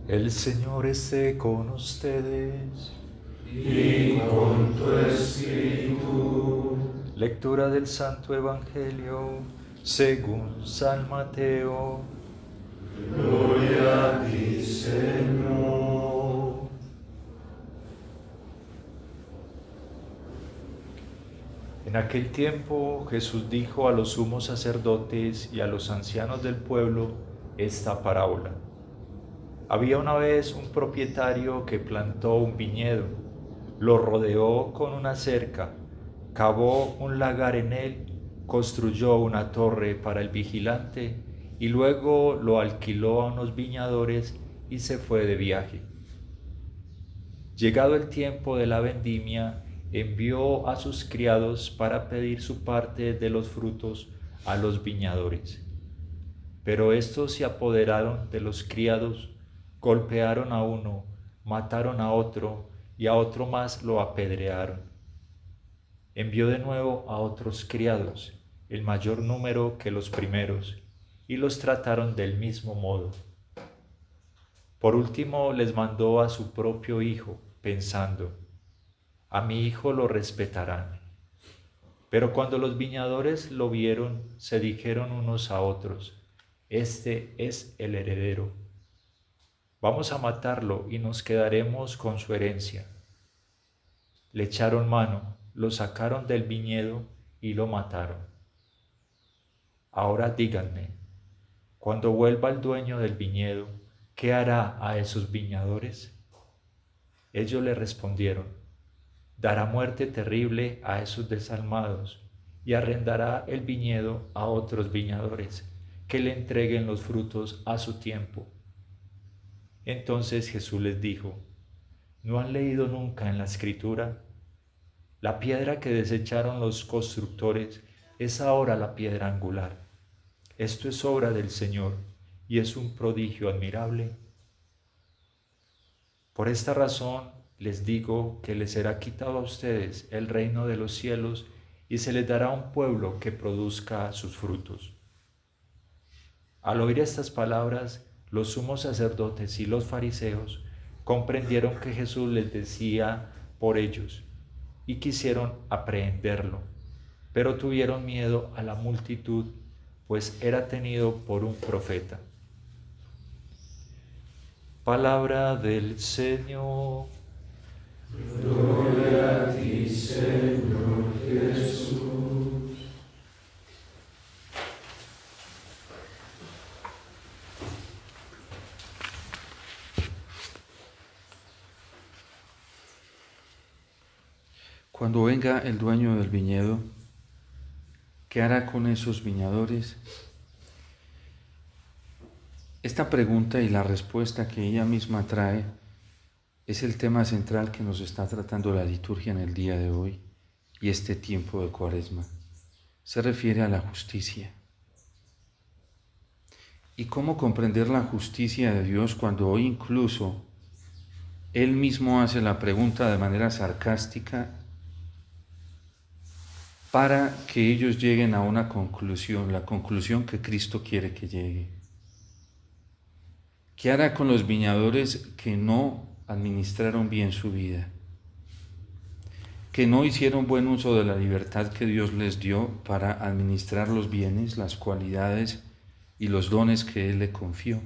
El Señor esté con ustedes. Y con tu espíritu. Lectura del Santo Evangelio según San Mateo. Gloria a ti, Señor. En aquel tiempo Jesús dijo a los sumos sacerdotes y a los ancianos del pueblo esta parábola. Había una vez un propietario que plantó un viñedo, lo rodeó con una cerca, cavó un lagar en él, construyó una torre para el vigilante y luego lo alquiló a unos viñadores y se fue de viaje. Llegado el tiempo de la vendimia, envió a sus criados para pedir su parte de los frutos a los viñadores. Pero estos se apoderaron de los criados, golpearon a uno, mataron a otro y a otro más lo apedrearon. Envió de nuevo a otros criados, el mayor número que los primeros, y los trataron del mismo modo. Por último les mandó a su propio hijo, pensando, a mi hijo lo respetarán. Pero cuando los viñadores lo vieron, se dijeron unos a otros, este es el heredero. Vamos a matarlo y nos quedaremos con su herencia. Le echaron mano, lo sacaron del viñedo y lo mataron. Ahora díganme, cuando vuelva el dueño del viñedo, ¿qué hará a esos viñadores? Ellos le respondieron, dará muerte terrible a esos desalmados y arrendará el viñedo a otros viñadores que le entreguen los frutos a su tiempo. Entonces Jesús les dijo, ¿no han leído nunca en la Escritura? La piedra que desecharon los constructores es ahora la piedra angular. Esto es obra del Señor y es un prodigio admirable. Por esta razón les digo que les será quitado a ustedes el reino de los cielos y se les dará un pueblo que produzca sus frutos. Al oír estas palabras, los sumos sacerdotes y los fariseos comprendieron que Jesús les decía por ellos y quisieron aprehenderlo, pero tuvieron miedo a la multitud, pues era tenido por un profeta. Palabra del Señor. Gloria a ti, Señor Jesús. Cuando venga el dueño del viñedo, ¿qué hará con esos viñadores? Esta pregunta y la respuesta que ella misma trae es el tema central que nos está tratando la liturgia en el día de hoy y este tiempo de Cuaresma. Se refiere a la justicia. ¿Y cómo comprender la justicia de Dios cuando hoy incluso Él mismo hace la pregunta de manera sarcástica para que ellos lleguen a una conclusión, la conclusión que Cristo quiere que llegue? ¿Qué hará con los viñadores que no administraron bien su vida? Que no hicieron buen uso de la libertad que Dios les dio para administrar los bienes, las cualidades y los dones que Él le confió.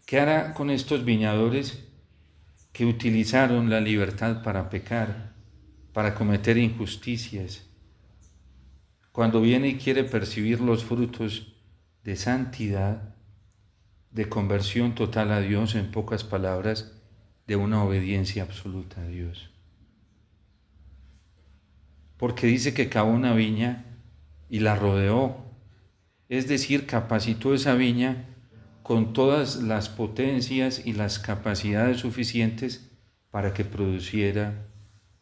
¿Qué hará con estos viñadores que utilizaron la libertad para pecar, para cometer injusticias? Cuando viene y quiere percibir los frutos de santidad, de conversión total a Dios, en pocas palabras, de una obediencia absoluta a Dios. Porque dice que cavó una viña y la rodeó, es decir, capacitó esa viña con todas las potencias y las capacidades suficientes para que produciera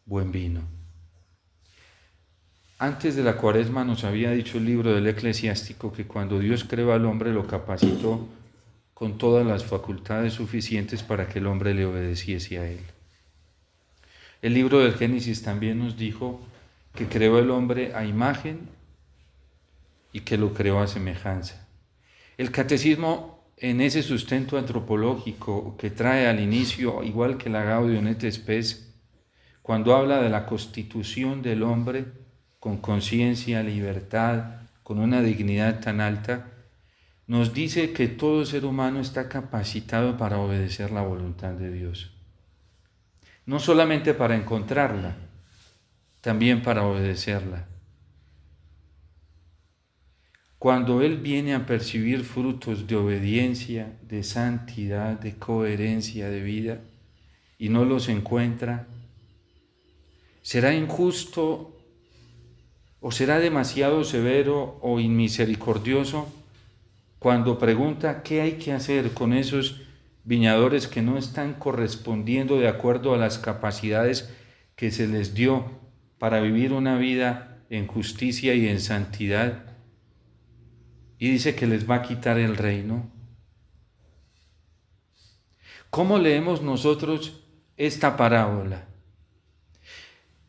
buen vino. Antes de la Cuaresma nos había dicho el libro del Eclesiástico que cuando Dios creó al hombre lo capacitó con todas las facultades suficientes para que el hombre le obedeciese a Él. El libro del Génesis también nos dijo que creó el hombre a imagen y que lo creó a semejanza. El Catecismo en ese sustento antropológico que trae al inicio, igual que la Gaudium et Spes, cuando habla de la constitución del hombre con conciencia, libertad, con una dignidad tan alta, nos dice que todo ser humano está capacitado para obedecer la voluntad de Dios. No solamente para encontrarla, también para obedecerla. Cuando Él viene a percibir frutos de obediencia, de santidad, de coherencia de vida, y no los encuentra, ¿será injusto o será demasiado severo o inmisericordioso cuando pregunta qué hay que hacer con esos viñadores que no están correspondiendo de acuerdo a las capacidades que se les dio para vivir una vida en justicia y en santidad? Y dice que les va a quitar el reino. ¿Cómo leemos nosotros esta parábola?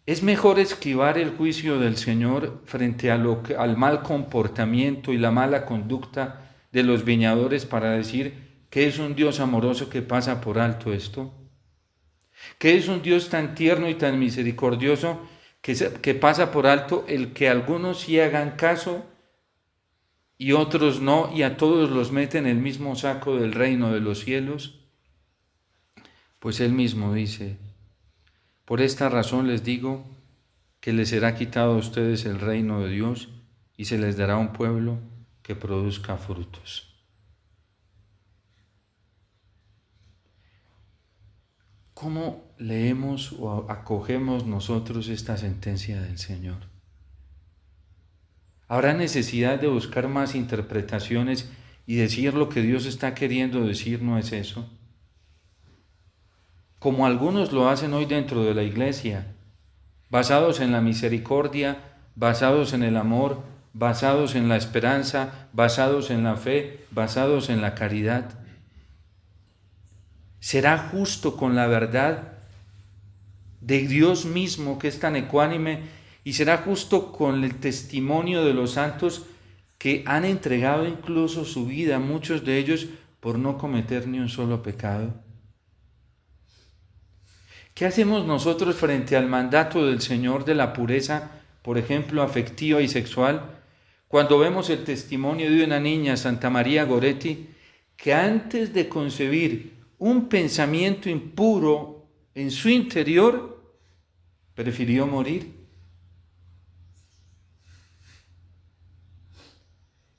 Es mejor esquivar el juicio del Señor frente al mal comportamiento y la mala conducta de los viñadores para decir que es un Dios amoroso que pasa por alto esto, que es un Dios tan tierno y tan misericordioso que pasa por alto el que algunos sí hagan caso y otros no, y a todos los mete en el mismo saco del reino de los cielos. Pues Él mismo dice: por esta razón les digo que les será quitado a ustedes el reino de Dios y se les dará un pueblo que produzca frutos. ¿Cómo leemos o acogemos nosotros esta sentencia del Señor? ¿Habrá necesidad de buscar más interpretaciones y decir lo que Dios está queriendo decir no es eso? Como algunos lo hacen hoy dentro de la iglesia, basados en la misericordia, basados en el amor, basados en la esperanza, basados en la fe, basados en la caridad. ¿Será justo con la verdad de Dios mismo, que es tan ecuánime, y será justo con el testimonio de los santos que han entregado incluso su vida, muchos de ellos, por no cometer ni un solo pecado? ¿Qué hacemos nosotros frente al mandato del Señor de la pureza, por ejemplo, afectiva y sexual, cuando vemos el testimonio de una niña, Santa María Goretti, que antes de concebir un pensamiento impuro en su interior, prefirió morir?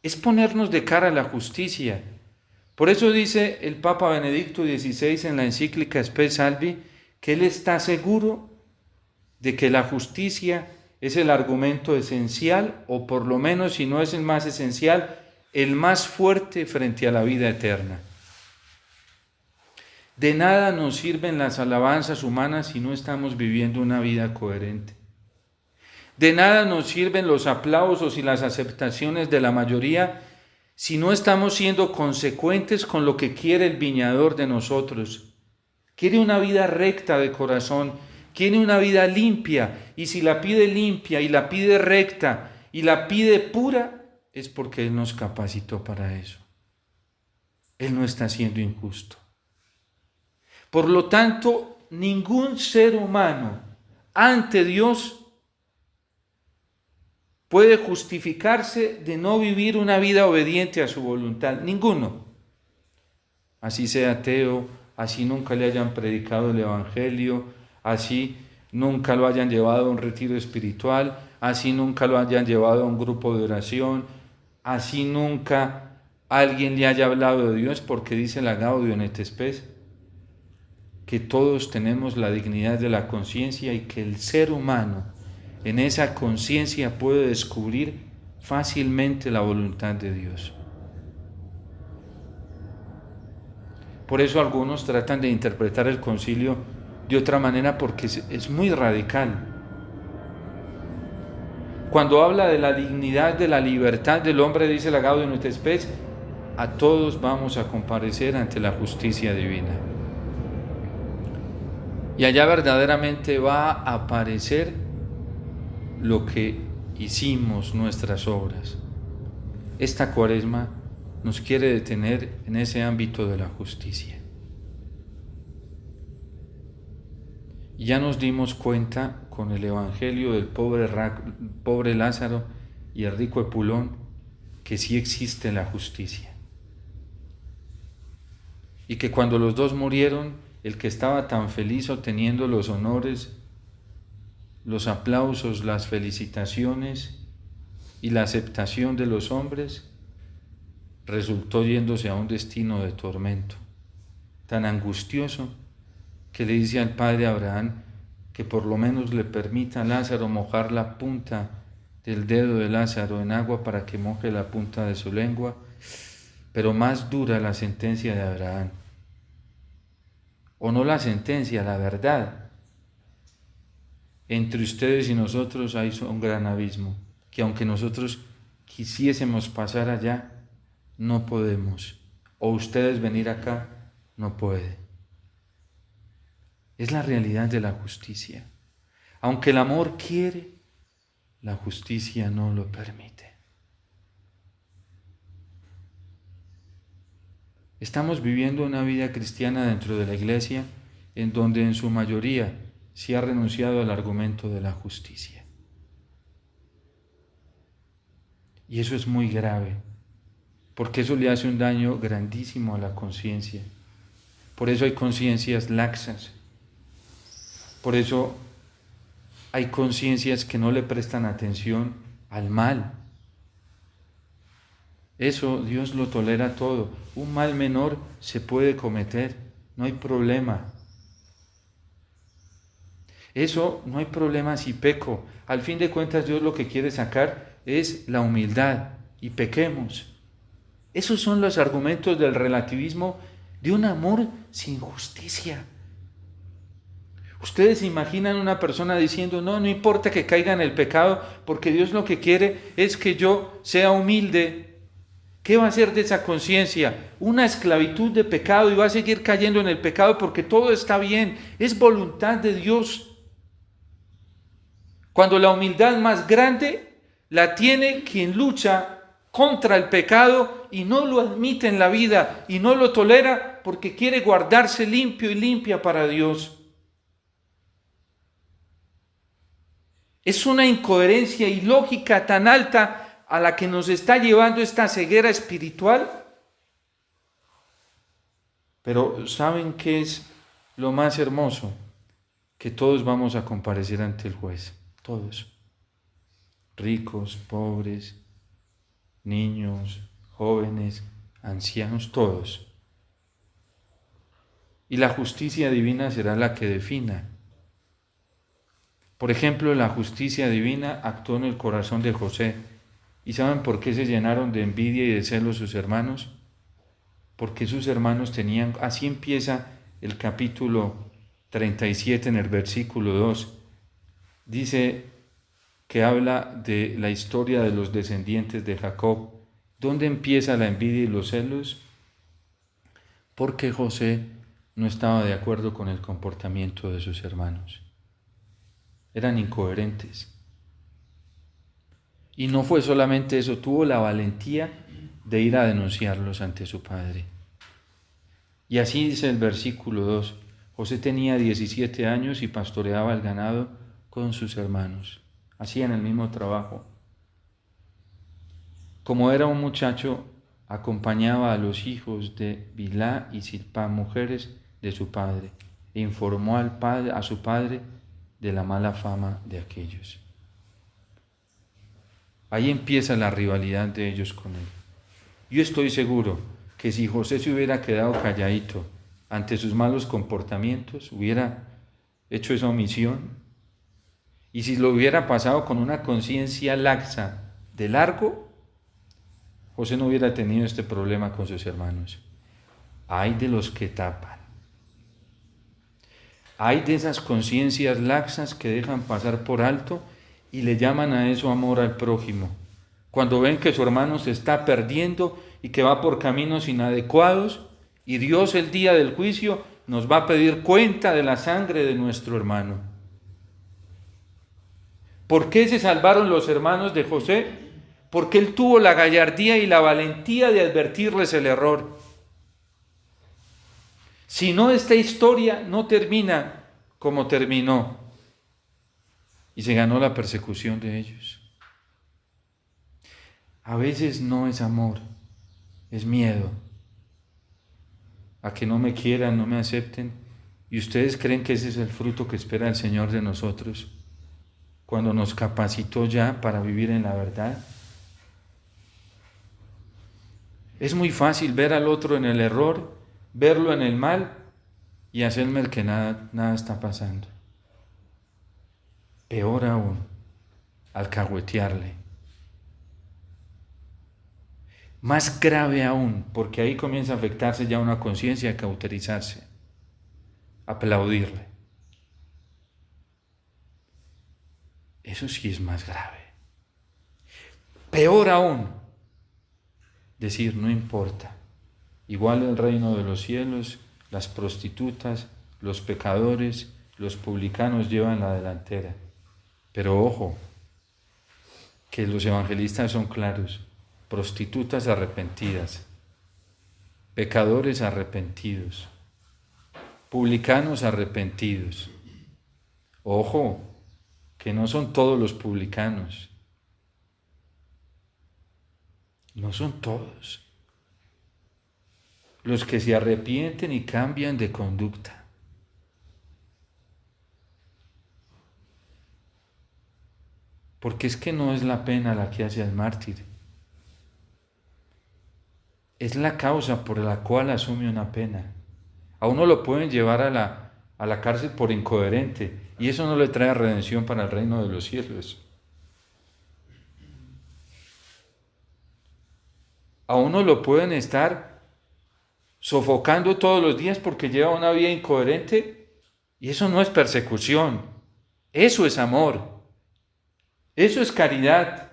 Es ponernos de cara a la justicia. Por eso dice el Papa Benedicto XVI en la encíclica Spes Salvi que él está seguro de que la justicia es el argumento esencial, o por lo menos, si no es el más esencial, el más fuerte frente a la vida eterna. De nada nos sirven las alabanzas humanas si no estamos viviendo una vida coherente. De nada nos sirven los aplausos y las aceptaciones de la mayoría si no estamos siendo consecuentes con lo que quiere el viñador de nosotros. Quiere una vida recta de corazón, quiere una vida limpia, y si la pide limpia y la pide recta y la pide pura, es porque Él nos capacitó para eso. Él no está siendo injusto. Por lo tanto, ningún ser humano ante Dios puede justificarse de no vivir una vida obediente a su voluntad. Ninguno. Así sea ateo, así nunca le hayan predicado el Evangelio, así nunca lo hayan llevado a un retiro espiritual, así nunca lo hayan llevado a un grupo de oración, así nunca alguien le haya hablado de Dios, porque dice la Gaudium et Spes que todos tenemos la dignidad de la conciencia y que el ser humano en esa conciencia puede descubrir fácilmente la voluntad de Dios. Por eso algunos tratan de interpretar el concilio de otra manera, porque es muy radical. Cuando habla de la dignidad, de la libertad del hombre, dice la Gaudium et Spes, a todos vamos a comparecer ante la justicia divina. Y allá verdaderamente va a aparecer lo que hicimos, nuestras obras. Esta Cuaresma nos quiere detener en ese ámbito de la justicia. Y ya nos dimos cuenta con el evangelio del pobre Lázaro y el rico Epulón que sí existe la justicia. Y que cuando los dos murieron, el que estaba tan feliz obteniendo los honores, los aplausos, las felicitaciones y la aceptación de los hombres, resultó yéndose a un destino de tormento tan angustioso que le dice al padre Abraham que por lo menos le permita a Lázaro mojar la punta del dedo de Lázaro en agua para que moje la punta de su lengua, pero más dura la sentencia de Abraham. O no la sentencia, la verdad. Entre ustedes y nosotros hay un gran abismo, que aunque nosotros quisiésemos pasar allá, no podemos. O ustedes venir acá, no pueden. Es la realidad de la justicia. Aunque el amor quiere, la justicia no lo permite. Estamos viviendo una vida cristiana dentro de la iglesia en donde en su mayoría se ha renunciado al argumento de la justicia. Y eso es muy grave, porque eso le hace un daño grandísimo a la conciencia. Por eso hay conciencias laxas. Por eso hay conciencias que no le prestan atención al mal. Eso Dios lo tolera todo. Un mal menor se puede cometer, no hay problema. Eso no hay problema si peco. Al fin de cuentas Dios lo que quiere sacar es la humildad y pequemos. Esos son los argumentos del relativismo de un amor sin justicia. Ustedes se imaginan una persona diciendo, no importa que caiga en el pecado, porque Dios lo que quiere es que yo sea humilde. ¿Qué va a hacer de esa conciencia? Una esclavitud de pecado y va a seguir cayendo en el pecado porque todo está bien. Es voluntad de Dios. Cuando la humildad más grande la tiene quien lucha contra el pecado y no lo admite en la vida y no lo tolera porque quiere guardarse limpio y limpia para Dios. Es una incoherencia ilógica tan alta a la que nos está llevando esta ceguera espiritual. Pero ¿saben qué es lo más hermoso? Que todos vamos a comparecer ante el juez, todos. Ricos, pobres, niños, jóvenes, ancianos, todos. Y la justicia divina será la que defina. Por ejemplo, la justicia divina actuó en el corazón de José. ¿Y saben por qué se llenaron de envidia y de celos sus hermanos? Porque sus hermanos tenían, así empieza el capítulo 37 en el versículo 2. Dice que habla de la historia de los descendientes de Jacob. ¿Dónde empieza la envidia y los celos? Porque José no estaba de acuerdo con el comportamiento de sus hermanos. Eran incoherentes. Y no fue solamente eso, tuvo la valentía de ir a denunciarlos ante su padre. Y así dice el versículo 2, José tenía 17 años y pastoreaba el ganado con sus hermanos. Hacían el mismo trabajo. Como era un muchacho, acompañaba a los hijos de Bilhá y Zilpá, mujeres de su padre, e informó a su padre de la mala fama de aquellos. Ahí empieza la rivalidad de ellos con él. Yo estoy seguro que si José se hubiera quedado calladito ante sus malos comportamientos, hubiera hecho esa omisión, y si lo hubiera pasado con una conciencia laxa de largo, José no hubiera tenido este problema con sus hermanos. Hay de los que tapan. Hay de esas conciencias laxas que dejan pasar por alto y le llaman a eso amor al prójimo. Cuando ven que su hermano se está perdiendo y que va por caminos inadecuados, y Dios el día del juicio nos va a pedir cuenta de la sangre de nuestro hermano. ¿Por qué se salvaron los hermanos de José? porque él tuvo la gallardía y la valentía de advertirles el error. Si no, esta historia no termina como terminó. Y se ganó la persecución de ellos. A veces no es amor, es miedo a que no me quieran, no me acepten. ¿Y ustedes creen que ese es el fruto que espera el Señor de nosotros cuando nos capacitó ya para vivir en la verdad? Es muy fácil ver al otro en el error, verlo en el mal y hacerme el que nada está pasando. Peor aún, alcahuetearle. Más grave aún, porque ahí comienza a afectarse ya una conciencia, a cauterizarse, aplaudirle. Eso sí es más grave. Peor aún, decir no importa, igual el reino de los cielos, las prostitutas, los pecadores, los publicanos llevan la delantera. Pero ojo, que los evangelistas son claros. Prostitutas arrepentidas, pecadores arrepentidos, publicanos arrepentidos. Ojo, que no son todos los publicanos, no son todos los que se arrepienten y cambian de conducta. Porque es que no es la pena la que hace al mártir. Es la causa por la cual asume una pena. A uno lo pueden llevar a la cárcel por incoherente y eso no le trae redención para el reino de los cielos. A uno lo pueden estar sofocando todos los días porque lleva una vida incoherente y eso no es persecución. Eso es amor. Eso es caridad.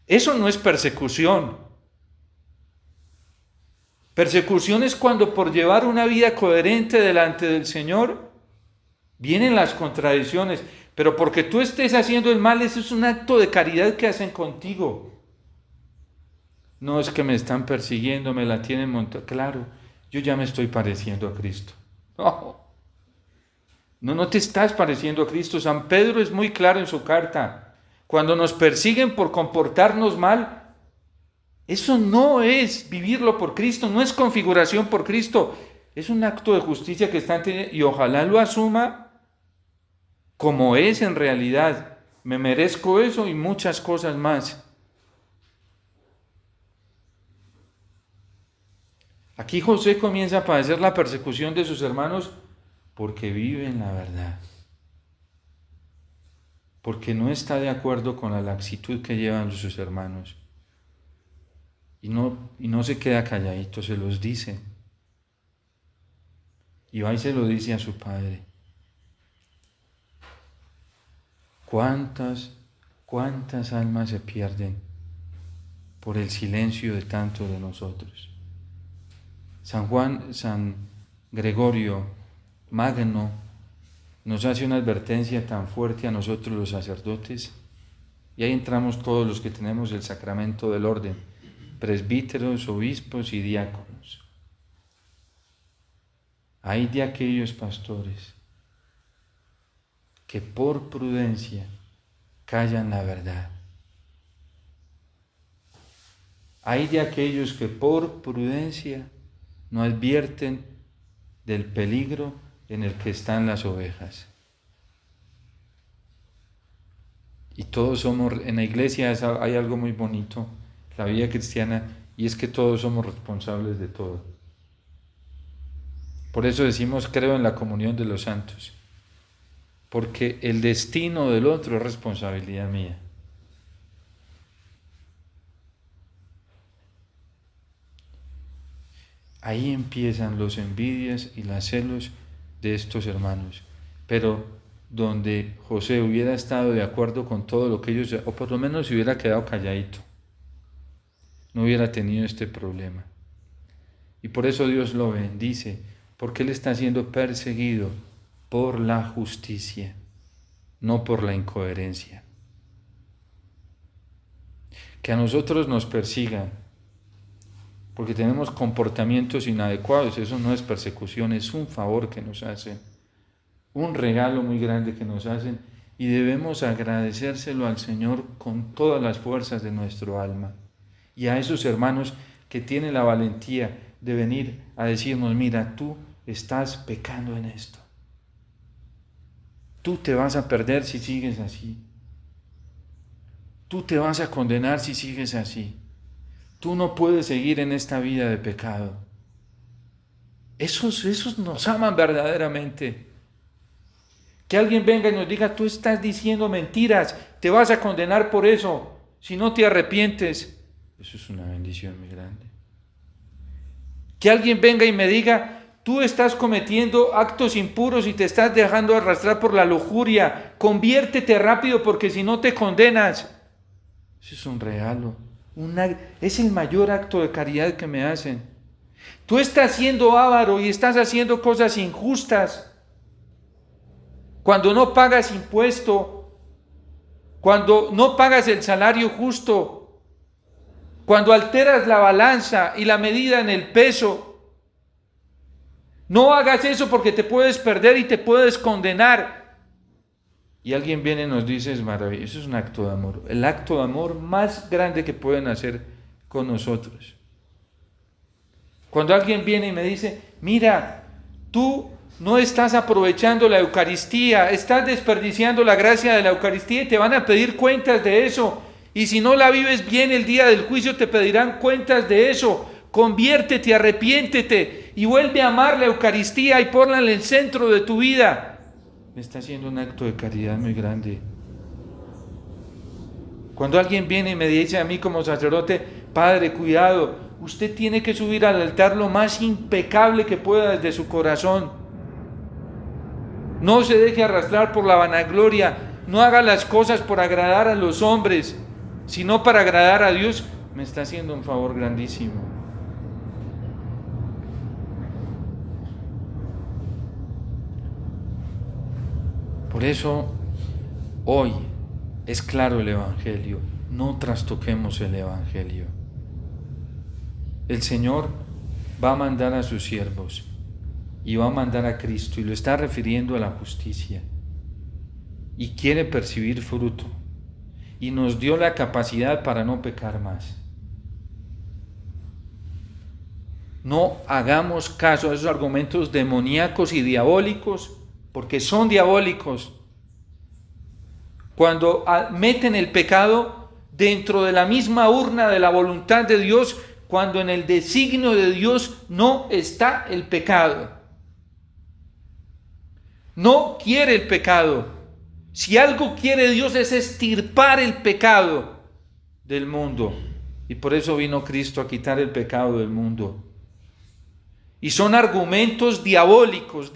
Eso no es persecución. Persecución es cuando por llevar una vida coherente delante del Señor vienen las contradicciones, pero porque tú estés haciendo el mal, eso es un acto de caridad que hacen contigo. No es que me están persiguiendo, me la tienen montada. Claro, yo ya me estoy pareciendo a Cristo. No te estás pareciendo a Cristo. San Pedro es muy claro en su carta. Cuando nos persiguen por comportarnos mal, eso no es vivirlo por Cristo, no es configuración por Cristo, es un acto de justicia que están teniendo y ojalá lo asuma como es en realidad. Me merezco eso y muchas cosas más. Aquí José comienza a padecer la persecución de sus hermanos porque vive en la verdad, porque no está de acuerdo con la laxitud que llevan sus hermanos. Y no se queda calladito, se los dice. Y va y se lo dice a su padre. ¿Cuántas almas se pierden por el silencio de tantos de nosotros? San Gregorio Magno nos hace una advertencia tan fuerte a nosotros los sacerdotes, y ahí entramos todos los que tenemos el sacramento del orden, presbíteros, obispos y diáconos. Hay de aquellos pastores que por prudencia callan la verdad. Hay de aquellos que por prudencia no advierten del peligro en el que están las ovejas. Y todos somos, en la iglesia hay algo muy bonito, la vida cristiana, y es que todos somos responsables de todo. Por eso decimos creo en la comunión de los santos, porque el destino del otro es responsabilidad mía. Ahí empiezan los envidias y los celos de estos hermanos, pero donde José hubiera estado de acuerdo con todo lo que ellos, o por lo menos se hubiera quedado calladito, no hubiera tenido este problema. Y por eso Dios lo bendice, porque Él está siendo perseguido por la justicia, no por la incoherencia. que a nosotros nos persigan porque tenemos comportamientos inadecuados, eso no es persecución, es un favor que nos hacen, un regalo muy grande que nos hacen, y debemos agradecérselo al Señor con todas las fuerzas de nuestro alma. Y a esos hermanos que tienen la valentía de venir a decirnos, mira, tú estás pecando en esto. Tú te vas a perder si sigues así. Tú te vas a condenar si sigues así. Tú no puedes seguir en esta vida de pecado. Esos nos aman verdaderamente. Que alguien venga y nos diga, tú estás diciendo mentiras, te vas a condenar por eso, si no te arrepientes. Eso es una bendición muy grande. Que alguien venga y me diga, tú estás cometiendo actos impuros y te estás dejando arrastrar por la lujuria, conviértete rápido porque si no te condenas. Eso es un regalo, es el mayor acto de caridad que me hacen. Tú estás siendo avaro y estás haciendo cosas injustas. Cuando no pagas impuesto, cuando no pagas el salario justo, cuando alteras la balanza y la medida en el peso, no hagas eso porque te puedes perder y te puedes condenar. Y alguien viene y nos dice, es maravilloso, eso es un acto de amor, el acto de amor más grande que pueden hacer con nosotros. Cuando alguien viene y me dice, mira, tú no estás aprovechando la Eucaristía, estás desperdiciando la gracia de la Eucaristía y te van a pedir cuentas de eso. Y si no la vives bien el día del juicio te pedirán cuentas de eso. Conviértete, arrepiéntete y vuelve a amar la Eucaristía y ponla en el centro de tu vida. Me está haciendo un acto de caridad muy grande. Cuando alguien viene y me dice a mí como sacerdote, padre, cuidado, usted tiene que subir al altar lo más impecable que pueda desde su corazón. No se deje arrastrar por la vanagloria, no haga las cosas por agradar a los hombres, sino para agradar a Dios. Me está haciendo un favor grandísimo. Por eso, hoy es claro el Evangelio, no trastoquemos el Evangelio. El Señor va a mandar a sus siervos y va a mandar a Cristo, y lo está refiriendo a la justicia, y quiere percibir fruto, y nos dio la capacidad para no pecar más. No hagamos caso a esos argumentos demoníacos y diabólicos, porque son diabólicos. Cuando meten el pecado dentro de la misma urna de la voluntad de Dios, cuando en el designio de Dios no está el pecado. No quiere el pecado. Si algo quiere Dios es extirpar el pecado del mundo. Y por eso vino Cristo a quitar el pecado del mundo. Y son argumentos diabólicos,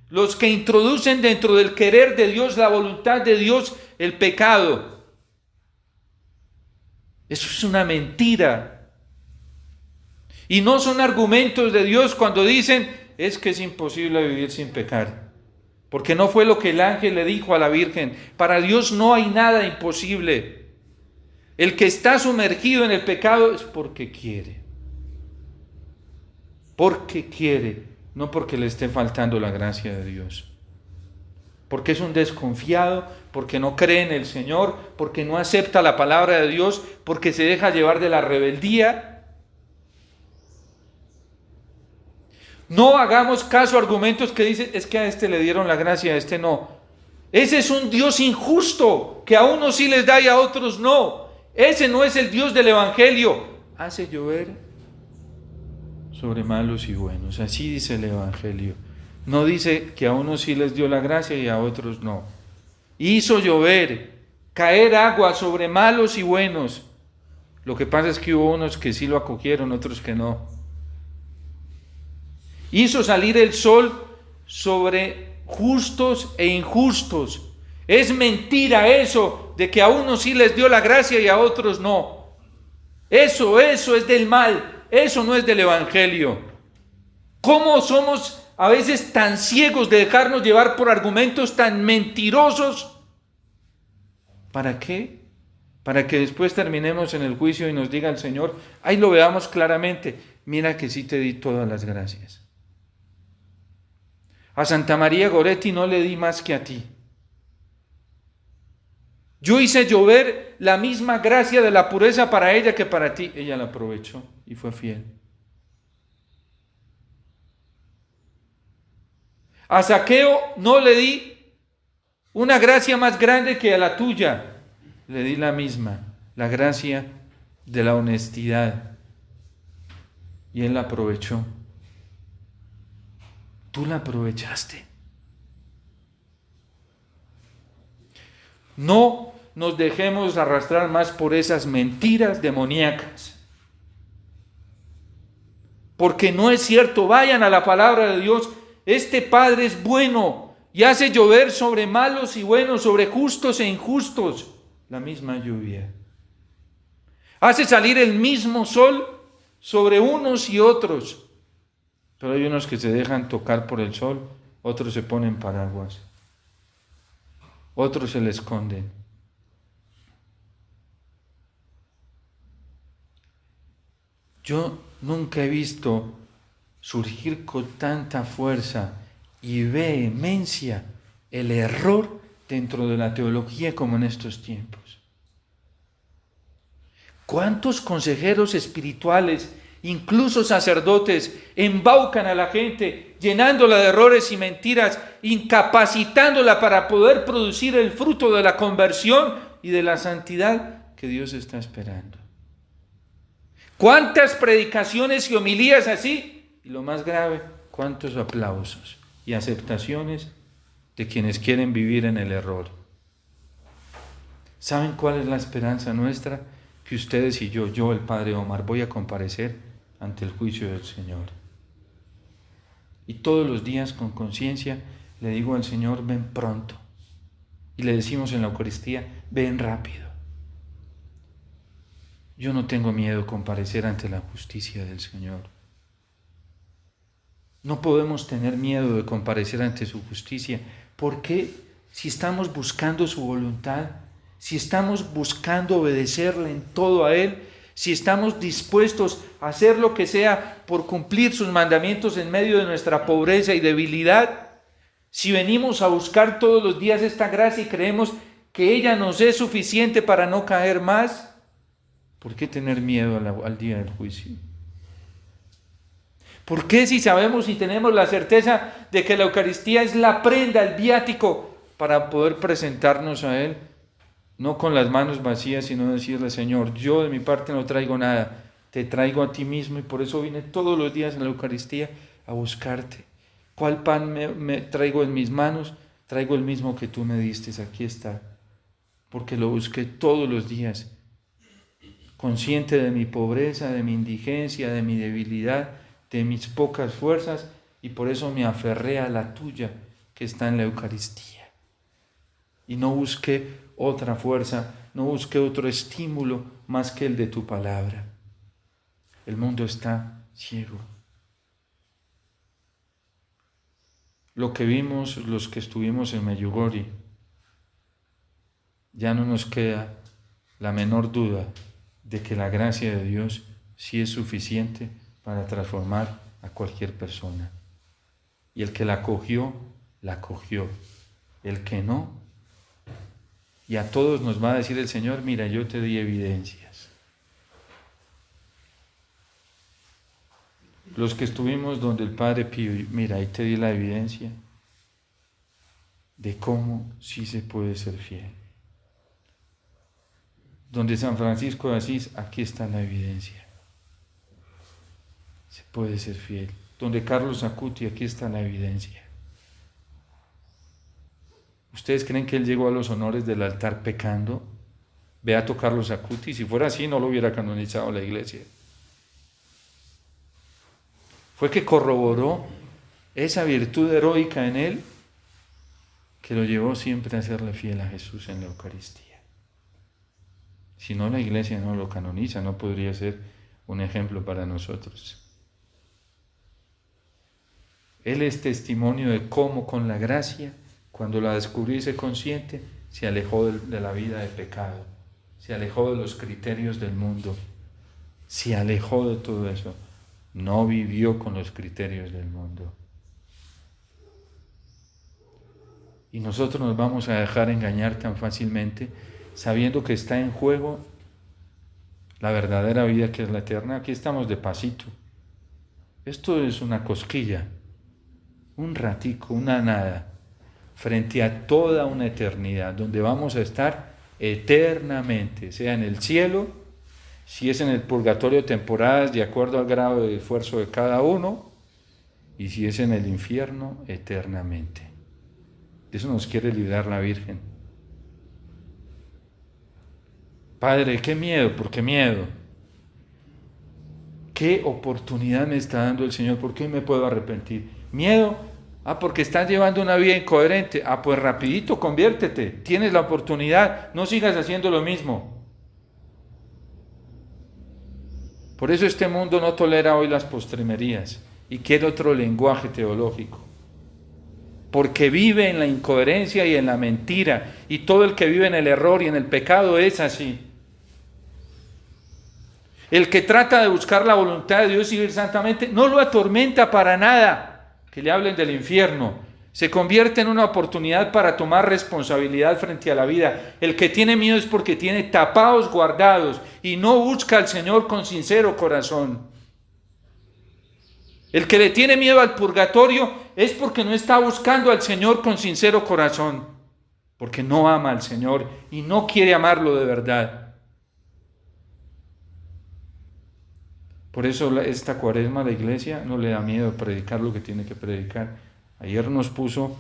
los que introducen dentro del querer de Dios, la voluntad de Dios, el pecado. Eso es una mentira. Y no son argumentos de Dios cuando dicen, es que es imposible vivir sin pecar. Porque no fue lo que el ángel le dijo a la Virgen. Para Dios no hay nada imposible. El que está sumergido en el pecado es porque quiere. Porque quiere. No porque le esté faltando la gracia de Dios. Porque es un desconfiado, porque no cree en el Señor, porque no acepta la palabra de Dios, porque se deja llevar de la rebeldía. No hagamos caso a argumentos que dicen, es que a este le dieron la gracia, a este no. Ese es un Dios injusto, que a unos sí les da y a otros no. Ese no es el Dios del Evangelio. Hace llover sobre malos y buenos. Así dice el Evangelio. No dice que a unos sí les dio la gracia y a otros no. Hizo llover, caer agua sobre malos y buenos. Lo que pasa es que hubo unos que sí lo acogieron, otros que no. Hizo salir el sol sobre justos e injustos. Es mentira eso de que a unos sí les dio la gracia y a otros no. Eso es del mal. Eso no es del Evangelio. ¿Cómo somos a veces tan ciegos de dejarnos llevar por argumentos tan mentirosos? ¿Para qué? para que después terminemos en el juicio y nos diga el Señor, ahí lo veamos claramente, mira que sí te di todas las gracias. A Santa María Goretti no le di más que a ti. Yo hice llover la misma gracia de la pureza para ella que para ti. Ella la aprovechó y fue fiel. A Zaqueo no le di una gracia más grande que a la tuya. Le di la misma, la gracia de la honestidad. Y él la aprovechó. Tú la aprovechaste. No nos dejemos arrastrar más por esas mentiras demoníacas. Porque no es cierto, vayan a la palabra de Dios. Este Padre es bueno y hace llover sobre malos y buenos, sobre justos e injustos, la misma lluvia. Hace salir el mismo sol sobre unos y otros. Pero hay unos que se dejan tocar por el sol, otros se ponen paraguas, otros se le esconden. Yo nunca he visto surgir con tanta fuerza y vehemencia el error dentro de la teología como en estos tiempos. ¿Cuántos consejeros espirituales, incluso sacerdotes, embaucan a la gente, llenándola de errores y mentiras, incapacitándola para poder producir el fruto de la conversión y de la santidad que Dios está esperando? ¿Cuántas predicaciones y homilías así? Y lo más grave, ¿cuántos aplausos y aceptaciones de quienes quieren vivir en el error? ¿Saben cuál es la esperanza nuestra? Que ustedes y yo el Padre Omar, voy a comparecer ante el juicio del Señor. Y todos los días con conciencia le digo al Señor, ven pronto. Y le decimos en la Eucaristía, ven rápido. Yo no tengo miedo de comparecer ante la justicia del Señor. No podemos tener miedo de comparecer ante su justicia. ¿Por qué? Si estamos buscando su voluntad, si estamos buscando obedecerle en todo a Él, si estamos dispuestos a hacer lo que sea por cumplir sus mandamientos en medio de nuestra pobreza y debilidad, si venimos a buscar todos los días esta gracia y creemos que ella nos es suficiente para no caer más, ¿por qué tener miedo al día del juicio? ¿Por qué si sabemos y tenemos la certeza de que la Eucaristía es la prenda, el viático para poder presentarnos a Él? No con las manos vacías, sino decirle, Señor, yo de mi parte no traigo nada, te traigo a ti mismo y por eso vine todos los días en la Eucaristía a buscarte. ¿Cuál pan me traigo en mis manos? Traigo el mismo que tú me diste, aquí está. Porque lo busqué todos los días, consciente de mi pobreza, de mi indigencia, de mi debilidad, de mis pocas fuerzas, y por eso me aferré a la tuya que está en la Eucaristía. Y no busqué otra fuerza, no busqué otro estímulo más que el de tu palabra. El mundo está ciego. Lo que vimos los que estuvimos en Medjugorje, ya no nos queda la menor duda de que la gracia de Dios sí es suficiente para transformar a cualquier persona. Y el que la cogió, la cogió. El que no, y a todos nos va a decir el Señor, mira, yo te di evidencias. Los que estuvimos donde el Padre Pío, mira, ahí te di la evidencia de cómo sí se puede ser fiel. Donde San Francisco de Asís, aquí está la evidencia. Se puede ser fiel. Donde Carlos Acuti, aquí está la evidencia. ¿Ustedes creen que él llegó a los honores del altar pecando? Beato Carlos Acuti, si fuera así no lo hubiera canonizado la Iglesia. Fue que corroboró esa virtud heroica en él que lo llevó siempre a serle fiel a Jesús en la Eucaristía. Si no, la Iglesia no lo canoniza, no podría ser un ejemplo para nosotros. Él es testimonio de cómo con la gracia, cuando la descubrió y se consciente, se alejó de la vida de pecado, se alejó de los criterios del mundo, se alejó de todo eso, no vivió con los criterios del mundo. Y nosotros nos vamos a dejar engañar tan fácilmente, sabiendo que está en juego la verdadera vida, que es la eterna. Aquí estamos de pasito. Esto es una cosquilla, un ratico, una nada, frente a toda una eternidad, donde vamos a estar eternamente, sea en el cielo, si es en el purgatorio, temporadas de acuerdo al grado de esfuerzo de cada uno, y si es en el infierno, eternamente. De eso nos quiere librar la Virgen. Padre, qué miedo, ¿por qué miedo? ¿Qué oportunidad me está dando el Señor? ¿Por qué me puedo arrepentir? ¿Miedo? Porque estás llevando una vida incoherente. Pues rapidito, conviértete. Tienes la oportunidad. No sigas haciendo lo mismo. Por eso este mundo no tolera hoy las postrimerías y quiere otro lenguaje teológico. Porque vive en la incoherencia y en la mentira. Y todo el que vive en el error y en el pecado es así. El que trata de buscar la voluntad de Dios y vivir santamente no lo atormenta para nada que le hablen del infierno. Se convierte en una oportunidad para tomar responsabilidad frente a la vida. El que tiene miedo es porque tiene tapados guardados y no busca al Señor con sincero corazón. El que le tiene miedo al purgatorio es porque no está buscando al Señor con sincero corazón, porque no ama al Señor y no quiere amarlo de verdad. Por eso esta cuaresma la iglesia no le da miedo predicar lo que tiene que predicar. Ayer nos puso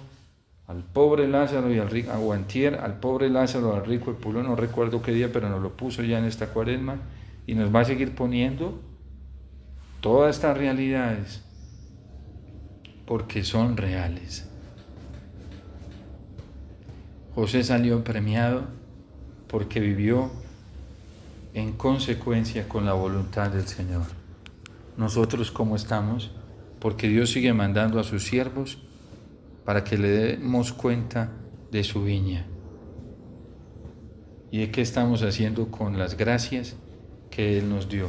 al pobre Lázaro y al rico, aguantier, al pobre Lázaro, al rico Epulo, no recuerdo qué día, pero nos lo puso ya en esta cuaresma y nos va a seguir poniendo todas estas realidades porque son reales. José salió premiado porque vivió en consecuencia con la voluntad del Señor. Nosotros, ¿cómo estamos? Porque Dios sigue mandando a sus siervos para que le demos cuenta de su viña. ¿Y de qué estamos haciendo con las gracias que Él nos dio?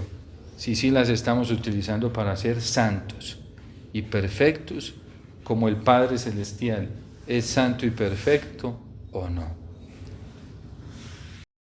Si sí las estamos utilizando para ser santos y perfectos, como el Padre Celestial es santo y perfecto, ¿o no?